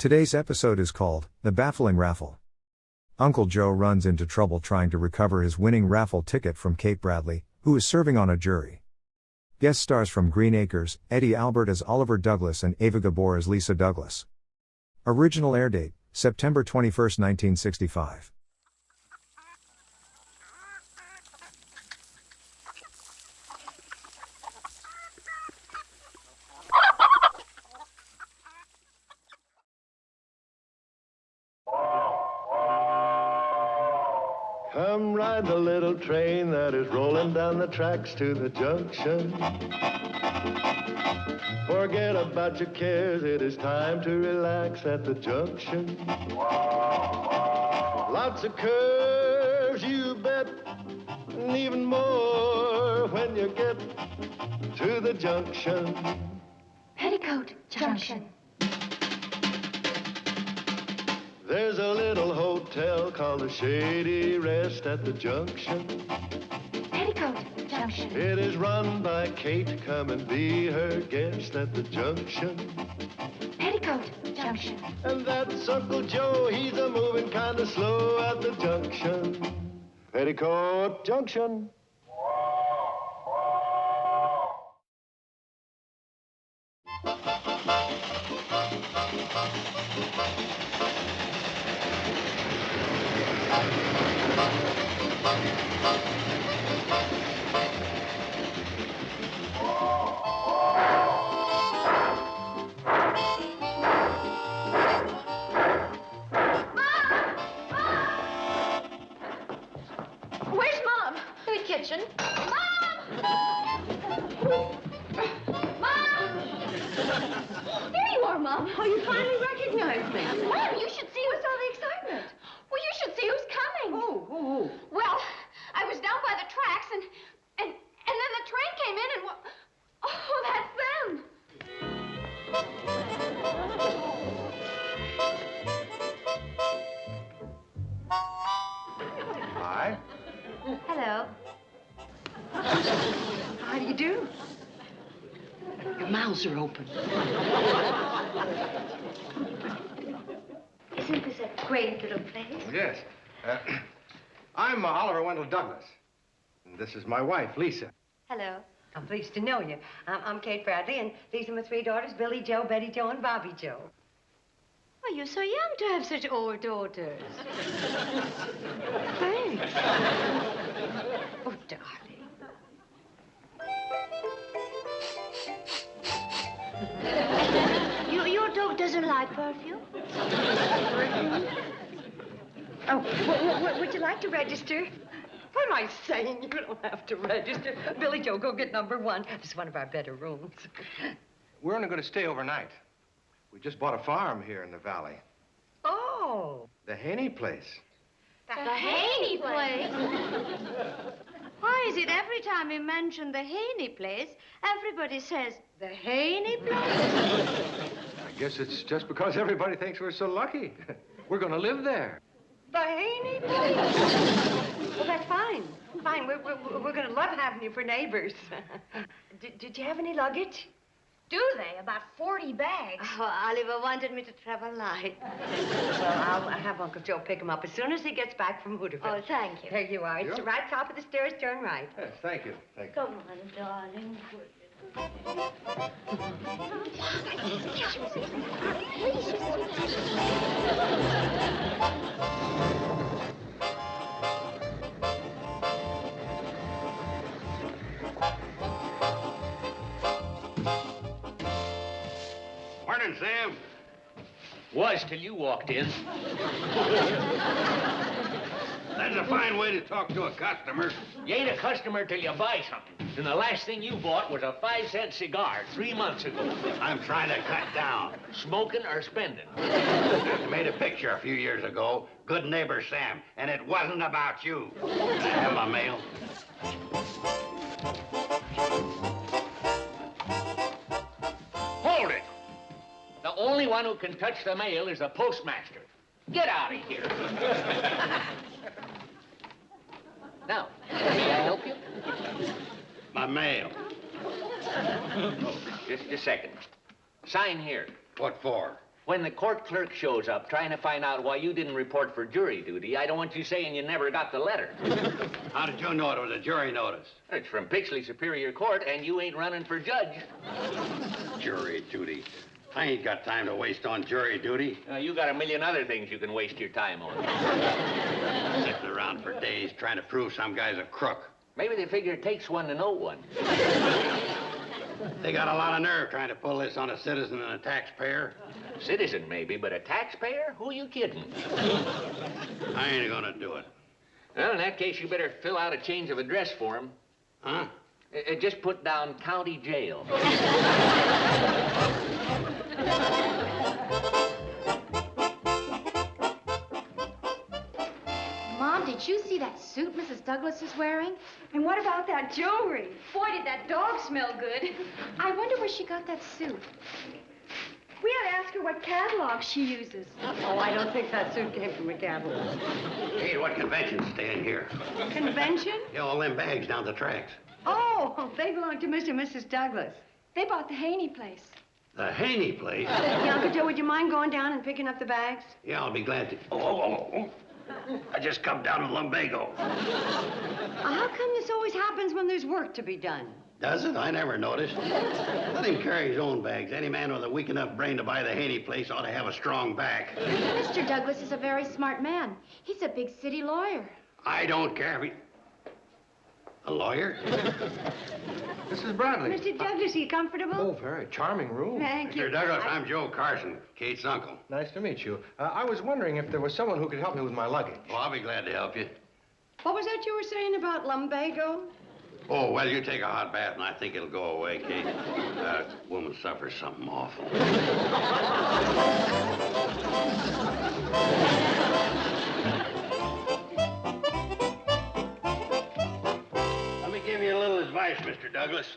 Today's episode is called The Baffling Raffle. Uncle Joe runs into trouble trying to recover his winning raffle ticket from Kate Bradley, who is serving on a jury. Guest stars from Green Acres, Eddie Albert as Oliver Douglas and Ava Gabor as Lisa Douglas. Original airdate, September 21, 1965. Come ride the little train that is rolling down the tracks to the junction. Forget about your cares, it is time to relax at the junction. Lots of curves, you bet, and even more when you get to the junction. Petticoat Junction. There's a little hotel called the Shady Rest at the junction. Petticoat Junction. It is run by Kate. Come and be her guest at the junction. Petticoat Junction. And that's Uncle Joe. He's a moving kind of slow at the junction. Petticoat Junction. Kitchen. Mom! Mom! Here you are, Mom. Oh, you finally recognized me. Mom, you should see what's all the excitement. Well, you should see who's coming. Oh. Well, I was down by the tracks, and then the train came in, and oh, that's them. Hi. Hello. How do you do? Your mouths are open. Isn't this a great little place? Yes. I'm Oliver Wendell Douglas. And this is my wife, Lisa. Hello. I'm pleased to know you. I'm Kate Bradley, and these are my three daughters, Billy Joe, Betty Joe, and Bobby Joe. Oh, you're so young to have such old daughters. Thanks. Oh, darling. Your dog doesn't like perfume? Oh, would you like to register? What am I saying? You don't have to register. Billy Joe, go get number 1. This is one of our better rooms. We're only going to stay overnight. We just bought a farm here in the valley. Oh. The Haney place. The Haney place? Why is it every time we mention the Haney place, everybody says, the Haney place? I guess it's just because everybody thinks we're so lucky. We're going to live there. The Haney place? Well, that's fine. Fine. We're going to love having you for neighbors. Did you have any luggage? Do they? About 40 bags. Oh, Oliver wanted me to travel light. Well, I'll have Uncle Joe pick him up as soon as he gets back from Hooterville. Oh, thank you. There you are. It's the right top of the stairs. Turn right. Yes, thank you. Thank you. Come on, darling. Morning, Sam. Was till you walked in. That's a fine way to talk to a customer. You ain't a customer till you buy something. And the last thing you bought was a 5-cent cigar 3 months ago. I'm trying to cut down. Smoking or spending? I made a picture a few years ago, Good Neighbor Sam, and it wasn't about you. Can I have my mail? Hold it! The only one who can touch the mail is the postmaster. Get out of here. Now, may I help you? My mail. Oh, just a second. Sign here. What for? When the court clerk shows up trying to find out why you didn't report for jury duty, I don't want you saying you never got the letter. How did you know it was a jury notice? It's from Pixley Superior Court, and you ain't running for judge. Jury duty. I ain't got time to waste on jury duty. You got a million other things you can waste your time on. Sitting around for days trying to prove some guy's a crook. Maybe they figure it takes one to know one. They got a lot of nerve trying to pull this on a citizen and a taxpayer. Citizen, maybe, but a taxpayer? Who are you kidding? I ain't gonna do it. Well, in that case, you better fill out a change of address form. Huh? Just put down county jail. Mom, did you see that suit Mrs. Douglas is wearing? And what about that jewelry? Boy, did that dog smell good. I wonder where she got that suit. We ought to ask her what catalog she uses. Oh, I don't think that suit came from a catalog. Hey, what convention's staying here? Convention? Yeah, all them bags down the tracks. Oh, they belong to Mr. and Mrs. Douglas. They bought the Haney place. The Haney place? Yeah, Uncle Joe, would you mind going down and picking up the bags? Yeah, I'll be glad to. Oh. I just come down to lumbago. How come this always happens when there's work to be done? Does it? I never noticed. Let him carry his own bags. Any man with a weak enough brain to buy the Haney place ought to have a strong back. Mr. Douglas is a very smart man. He's a big city lawyer. I don't care if he... A lawyer? Mrs. Bradley. Mr. Douglas, are you comfortable? Oh, very charming room. Thank you. Mr. Douglas, I'm Joe Carson, Kate's uncle. Nice to meet you. I was wondering if there was someone who could help me with my luggage. Oh, I'll be glad to help you. What was that you were saying about lumbago? Oh, well, you take a hot bath, and I think it'll go away, Kate. Woman suffers something awful. Let me give you a little advice, Mr. Douglas.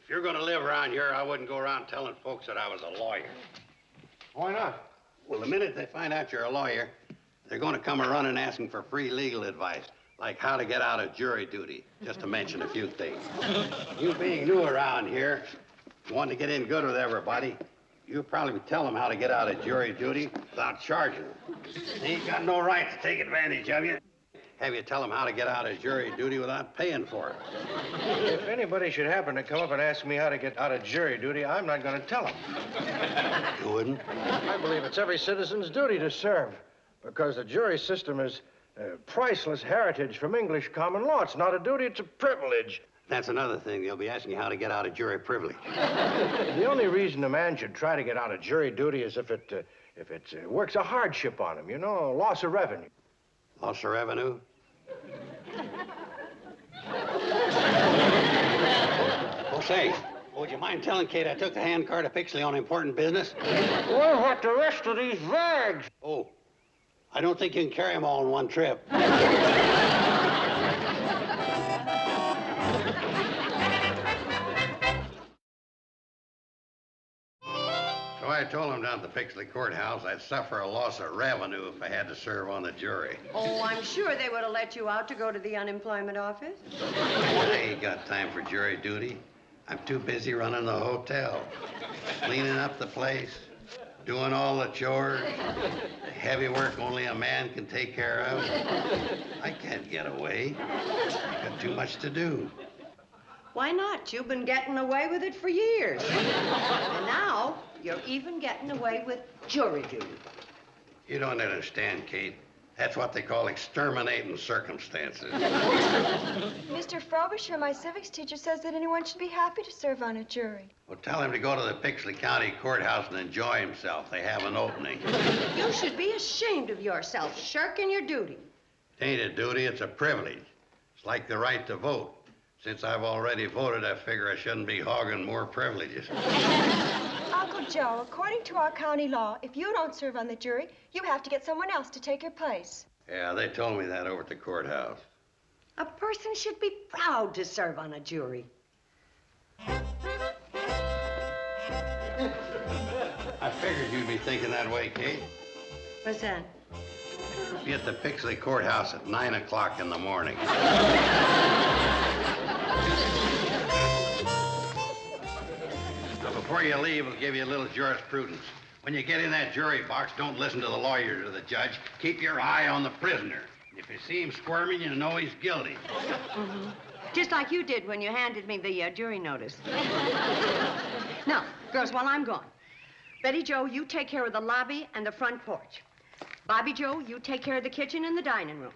If you're going to live around here, I wouldn't go around telling folks that I was a lawyer. Why not? Well, the minute they find out you're a lawyer, they're going to come running asking for free legal advice. Like how to get out of jury duty, just to mention a few things. You being new around here, you want to get in good with everybody, you'll probably tell them how to get out of jury duty without charging them. They ain't got no right to take advantage of you. Have you tell them how to get out of jury duty without paying for it. If anybody should happen to come up and ask me how to get out of jury duty, I'm not going to tell them. You wouldn't? I believe it's every citizen's duty to serve, because the jury system is priceless heritage from English common law. It's not a duty, it's a privilege. That's another thing. They'll be asking you how to get out of jury privilege. The only reason a man should try to get out of jury duty is if it works a hardship on him, you know, loss of revenue. Loss of revenue? Oh, say, would you mind telling Kate I took the handcar to Pixley on important business? Well, what the rest of these bags? Oh, I don't think you can carry them all in one trip. So I told him down at the Pixley courthouse I'd suffer a loss of revenue if I had to serve on the jury. Oh, I'm sure they would have let you out to go to the unemployment office. I ain't got time for jury duty. I'm too busy running the hotel, cleaning up the place, doing all the chores, the heavy work only a man can take care of. I can't get away. I got too much to do. Why not? You've been getting away with it for years. And now, you're even getting away with jury duty. You don't understand, Kate. That's what they call exterminating circumstances. Mr. Frobisher, my civics teacher, says that anyone should be happy to serve on a jury. Well, tell him to go to the Pixley County Courthouse and enjoy himself. They have an opening. You should be ashamed of yourself, shirking your duty. It ain't a duty, it's a privilege. It's like the right to vote. Since I've already voted, I figure I shouldn't be hogging more privileges. Uncle Joe, according to our county law, if you don't serve on the jury, you have to get someone else to take your place. Yeah, they told me that over at the courthouse. A person should be proud to serve on a jury. I figured you'd be thinking that way, Kate. What's that? Be at the Pixley courthouse at 9 o'clock in the morning. Now, before you leave, I'll give you a little jurisprudence. When you get in that jury box, don't listen to the lawyers or the judge. Keep your eye on the prisoner. If you see him squirming, you know he's guilty. Just like you did when you handed me the jury notice. Now, girls, while I'm gone, Betty Jo, you take care of the lobby and the front porch. Bobby Joe, you take care of the kitchen and the dining room.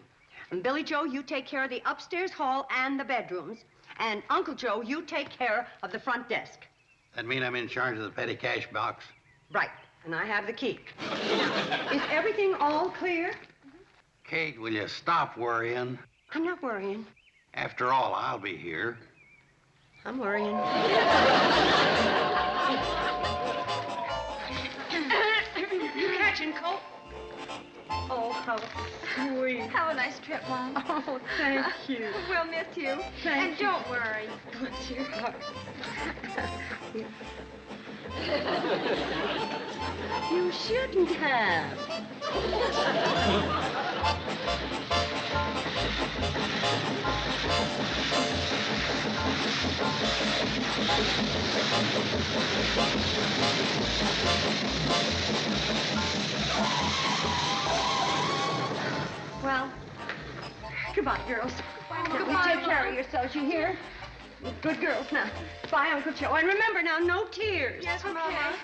And Billy Joe, you take care of the upstairs hall and the bedrooms. And Uncle Joe, you take care of the front desk. That mean I'm in charge of the petty cash box? Right, and I have the key. Is everything all clear? Kate, will you stop worrying? I'm not worrying. After all, I'll be here. I'm worrying. You catching cold? Oh, how sweet. Have a nice trip, Mom. Oh, thank you. We'll miss you. And don't worry. Bless your heart. You shouldn't have. Well, goodbye, girls. Goodbye, You take care Mom. of yourselves, you hear? Good girls now. Bye, Uncle Joe. And remember now, no tears. Yes, Mama.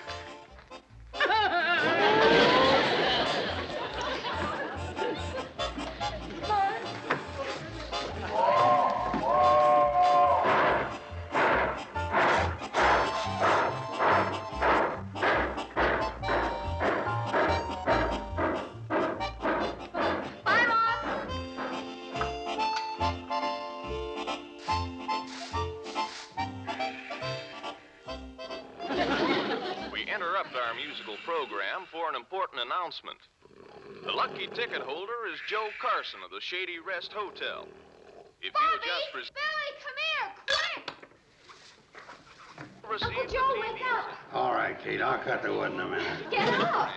Bye, Mom. We interrupt our musical program for an important announcement. The lucky ticket holder is Joe Carson of the Shady Rest Hotel. If Bobby! you'll just Billy, come here, quick! receive Uncle the Joe, TV wake up! All right, Kate, I'll cut the wood in a minute. Get up!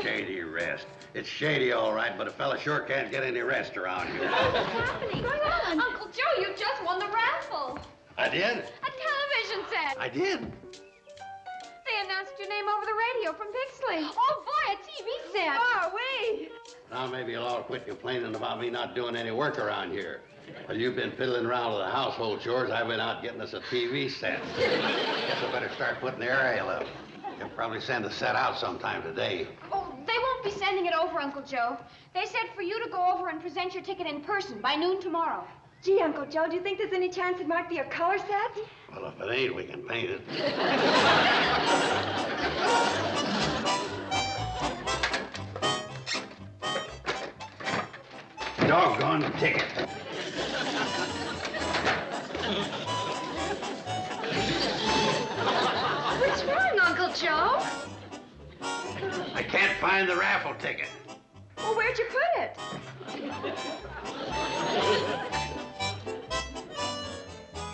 Shady Rest. It's shady, all right, but a fella sure can't get any rest around here. What's happening? What's going on? Uncle Joe, you just won the raffle. I did? A television set. I did. They announced your name over the radio from Pixley. Oh, boy, a TV set. Oh, we. Now maybe you'll all quit complaining about me not doing any work around here. While you've been fiddling around with the household chores, I've been out getting us a TV set. Guess I better start putting the aerial up. They'll probably send the set out sometime today. Oh, they won't be sending it over, Uncle Joe. They said for you to go over and present your ticket in person by noon tomorrow. Gee, Uncle Joe, do you think there's any chance it might be a color set? Well, if it ain't, we can paint it. Doggone ticket. What's wrong, Uncle Joe? I can't find the raffle ticket. Well, where'd you put it?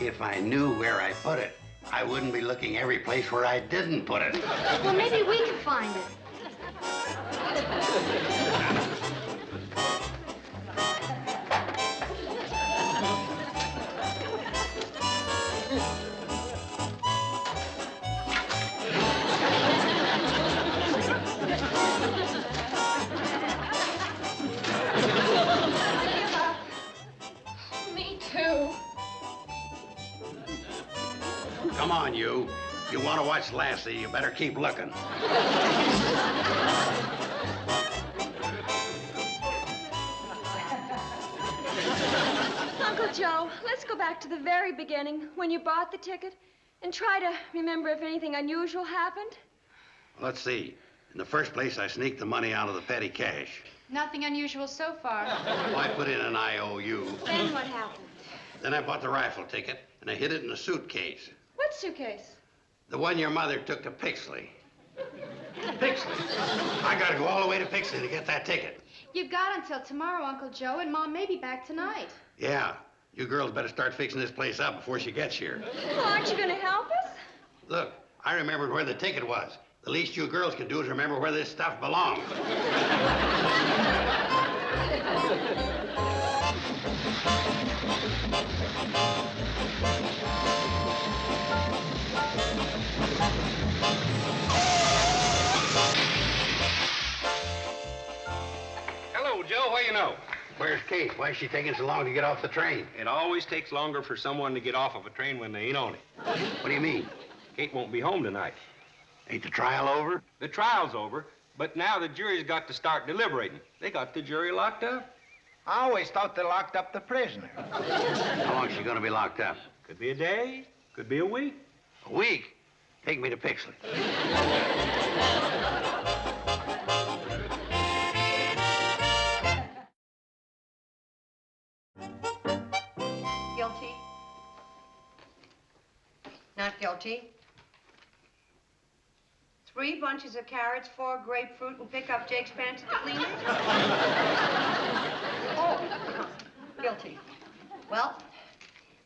If I knew where I put it, I wouldn't be looking every place where I didn't put it. Well, maybe we can find it. Me too. Come on, you. If you want to watch Lassie, you better keep looking. Uncle Joe, let's go back to the very beginning, when you bought the ticket, and try to remember if anything unusual happened. Let's see. In the first place, I sneaked the money out of the petty cash. Nothing unusual so far. Well, I put in an IOU. Then what happened? Then I bought the rifle ticket, and I hid it in a suitcase. What suitcase? The one your mother took to Pixley. Pixley? I gotta go all the way to Pixley to get that ticket. You've got until tomorrow, Uncle Joe, and Mom may be back tonight. Yeah. You girls better start fixing this place up before she gets here. Well, aren't you going to help us? Look, I remembered where the ticket was. The least you girls can do is remember where this stuff belongs. Hello, Joe. What do you know? Where's Kate? Why is she taking so long to get off the train? It always takes longer for someone to get off of a train when they ain't on it. What do you mean? Kate won't be home tonight. Ain't the trial over? The trial's over, but now the jury's got to start deliberating. They got the jury locked up. I always thought they locked up the prisoner. How long is she gonna be locked up? Could be a day, could be a week. A week? Take me to Pixley. Guilty? Not guilty? 3 bunches of carrots, 4 grapefruit, and pick up Jake's pants at the cleaners? Oh, guilty. Well,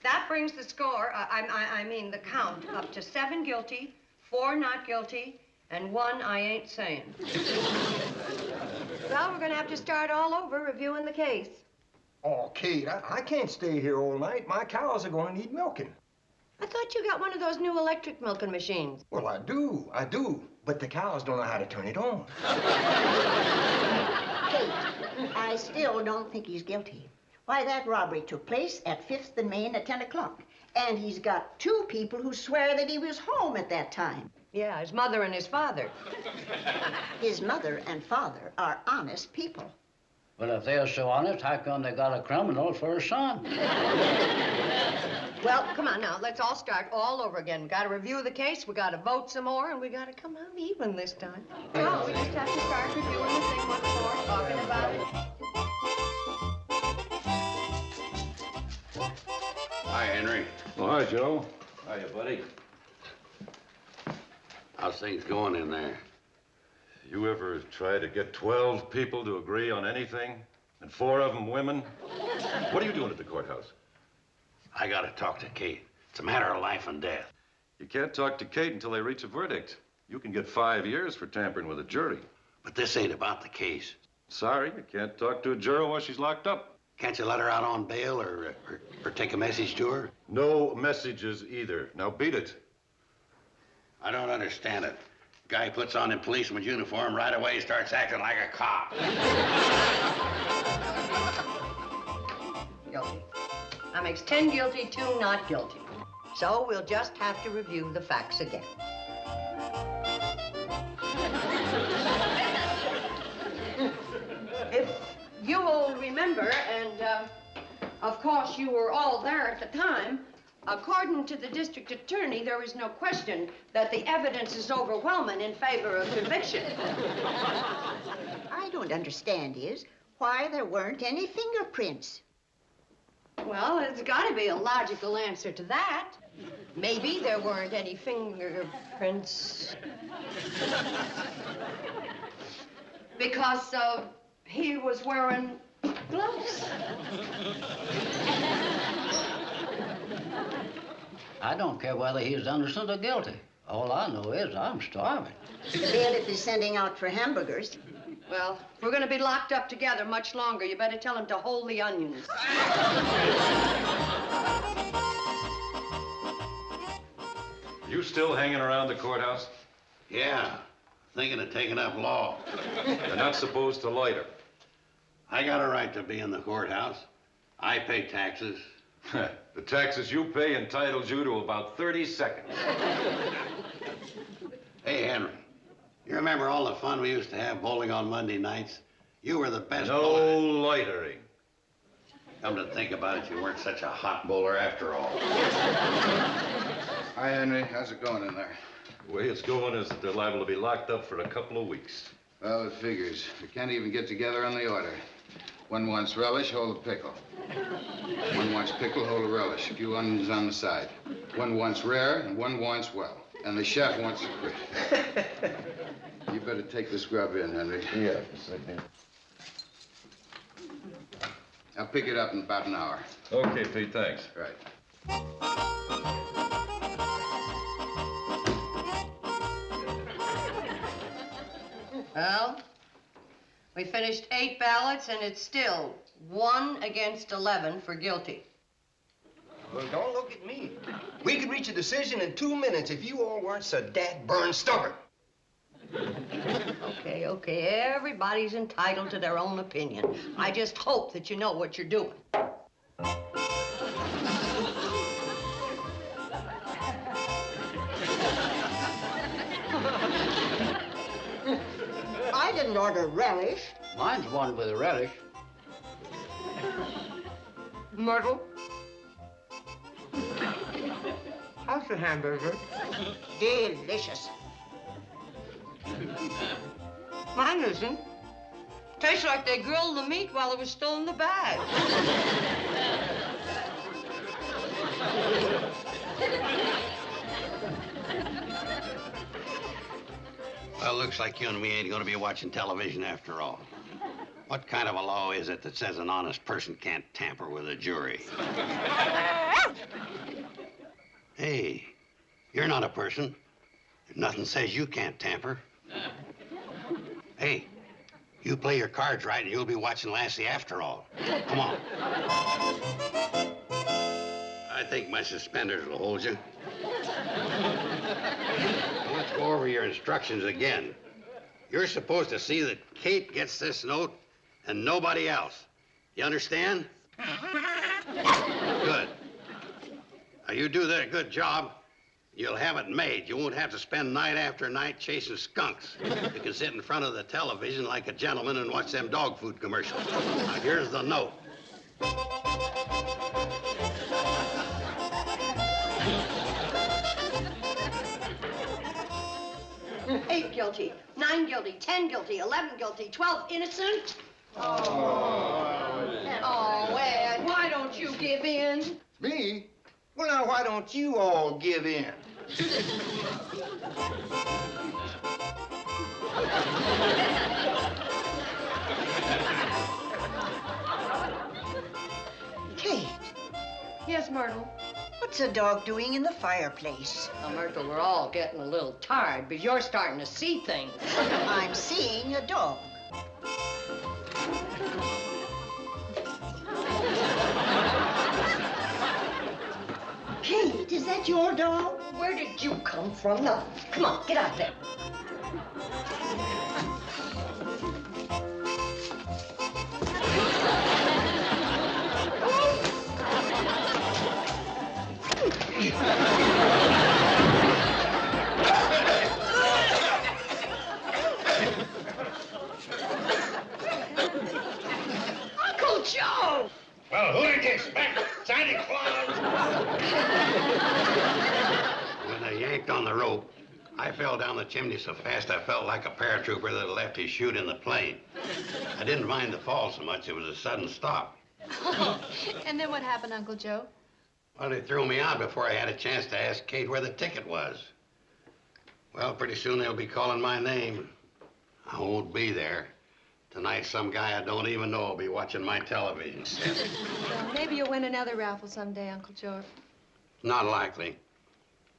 that brings the score, I mean the count, up to 7 guilty, 4 not guilty, and 1 I ain't saying. Well, we're gonna have to start all over reviewing the case. Oh, Kate, I can't stay here all night. My cows are going to need milking. I thought you got one of those new electric milking machines. Well, I do. But the cows don't know how to turn it on. Kate, I still don't think he's guilty. Why, that robbery took place at 5th and Main at 10 o'clock. And he's got 2 people who swear that he was home at that time. Yeah, his mother and his father. His mother and father are honest people. Well, if they're so honest, how come they got a criminal for a son? Well, come on now, let's all start all over again. We gotta review the case, we gotta vote some more, and we gotta come out even this time. No, we just have to start reviewing the thing once more, talking about it. Hi, Henry. Well, hi, Joe. Hiya, buddy. How's things going in there? You ever try to get 12 people to agree on anything, and 4 of them women? What are you doing at the courthouse? I gotta talk to Kate. It's a matter of life and death. You can't talk to Kate until they reach a verdict. You can get 5 years for tampering with a jury. But this ain't about the case. Sorry, you can't talk to a juror while she's locked up. Can't you let her out on bail or take a message to her? No messages either. Now beat it. I don't understand it. Guy puts on a policeman's uniform, right away starts acting like a cop. Guilty. That makes 10 guilty, 2 not guilty. So we'll just have to review the facts again. If you will remember, and of course you were all there at the time, according to the district attorney, there is no question that the evidence is overwhelming in favor of conviction. I don't understand is why there weren't any fingerprints. Well, there's got to be a logical answer to that. Maybe there weren't any fingerprints because he was wearing gloves. I don't care whether he's innocent or guilty. All I know is I'm starving. Bailiff is sending out for hamburgers. Well, we're going to be locked up together much longer. You better tell him to hold the onions. You still hanging around the courthouse? Yeah, thinking of taking up law. You're not supposed to loiter. I got a right to be in the courthouse. I pay taxes. The taxes you pay entitles you to about 30 seconds. Hey, Henry, you remember all the fun we used to have bowling on Monday nights? You were the best No bowler. loitering. Come to think about it, you weren't such a hot bowler after all. Hi, Henry. How's it going in there? The way it's going is that they're liable to be locked up for a couple of weeks. Well, it figures. We can't even get together on the order. One wants relish, hold a pickle. One wants pickle, hold a relish. A few onions on the side. One wants rare, and one wants well. And the chef wants to quit. You better take this grub in, Henry. Yeah, I'll pick it up in about an hour. Okay, Pete, thanks. Right. Well, we finished 8 ballots, and it's still 1 against 11 for guilty. Well, don't look at me. We could reach a decision in 2 minutes if you all weren't so dad-burned stubborn. Okay, everybody's entitled to their own opinion. I just hope that you know what you're doing. I didn't order relish. Mine's one with a relish. Myrtle? How's the hamburger? Delicious. Mine isn't. Tastes like they grilled the meat while it was still in the bag. Well, looks like you and me ain't gonna be watching television after all. What kind of a law is it that says an honest person can't tamper with a jury? Hey, you're not a person. Nothing says you can't tamper. Hey, you play your cards right and you'll be watching Lassie after all. Come on. I think my suspenders will hold you. Let's go over your instructions again. You're supposed to see that Kate gets this note and nobody else. You understand? Good. Now, you do that good job, you'll have it made. You won't have to spend night after night chasing skunks. You can sit in front of the television like a gentleman and watch them dog food commercials. Now, here's the note. 8 guilty, 9 guilty, 10 guilty, 11 guilty, 12 innocent. Oh, Ed, why don't you give in? Me? Well, now, why don't you all give in? Kate, Yes, Myrtle. what's a dog doing in the fireplace? Now, Myrtle, we're all getting a little tired, but you're starting to see things. I'm seeing a dog. Kate, is that your dog? Where did you come from? No, come on, get out there. Uncle Joe! Well, who did you expect? Santa Claus? When they yanked on the rope, I fell down the chimney so fast I felt like a paratrooper that had left his chute in the plane. I didn't mind the fall so much. It was a sudden stop. And then what happened, Uncle Joe? Well, they threw me out before I had a chance to ask Kate where the ticket was. Well, pretty soon they'll be calling my name. I won't be there. Tonight, some guy I don't even know will be watching my television set. Well, maybe you'll win another raffle someday, Uncle Joe. Not likely.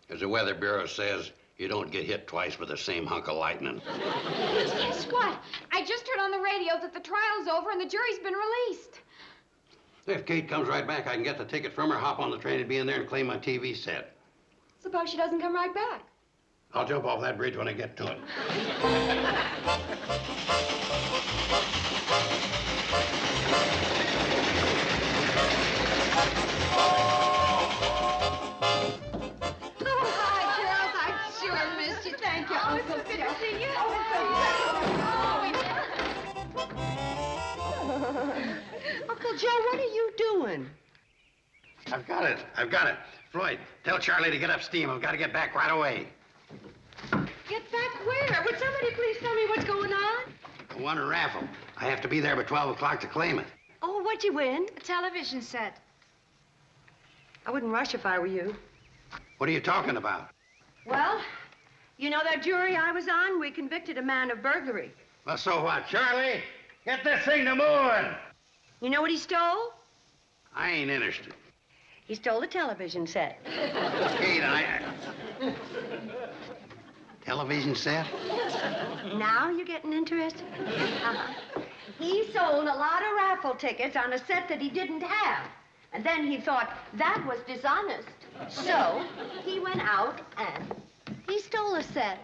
As the Weather Bureau says, you don't get hit twice with the same hunk of lightning. Guess what? I just heard on the radio that the trial's over and the jury's been released. If Kate comes right back, I can get the ticket from her, hop on the train, and be in there and claim my TV set. Suppose she doesn't come right back. I'll jump off that bridge when I get to it. Thank you, Uncle Joe. Good to see you. Uncle Joe, what are you doing? I've got it. Floyd, tell Charlie to get up steam. I've got to get back right away. Get back where? Would somebody please tell me what's going on? I won a raffle. I have to be there by 12 o'clock to claim it. Oh, what'd you win? A television set. I wouldn't rush if I were you. What are you talking about? Well, you know that jury I was on? We convicted a man of burglary. Well, so what? Charlie, get this thing to moving. You know what he stole? I ain't interested. He stole a television set. Kate, television set? Now you're getting interested? He sold a lot of raffle tickets on a set that he didn't have. And then he thought that was dishonest. So he went out and he stole a set.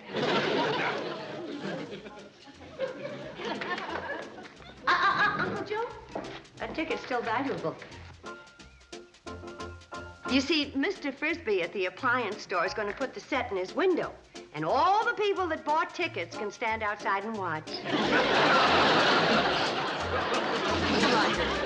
Uncle Joe, that ticket's still valuable. You see, Mr. Frisbee at the appliance store is going to put the set in his window, and all the people that bought tickets can stand outside and watch. Come on.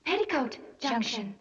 Petticoat Junction.